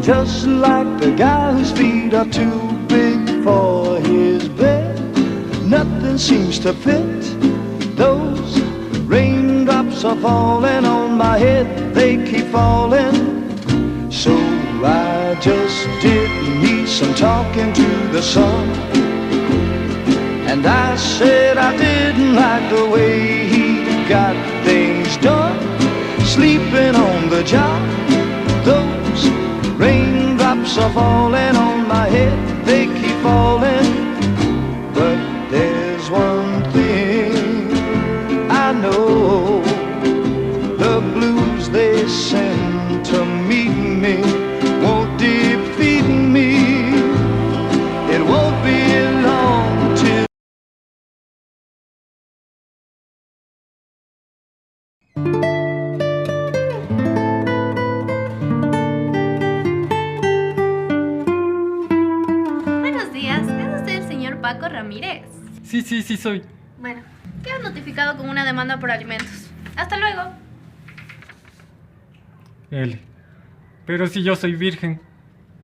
just like the guy whose feet are too big for his bed. Nothing seems to fit. Those raindrops are falling on my head, they keep falling. So I just did me some talking to the sun, and I said I didn't like the way he got things done, sleeping on the job. Those raindrops are falling on my head, they keep falling. But there's one thing I know, the blues they send to meet me won't defeat me. It won't be long till Buenos días, ¿es usted el señor Paco Ramírez? Sí soy. Bueno, queda notificado con una demanda por alimentos. Hasta luego. Él. Pero si yo soy virgen.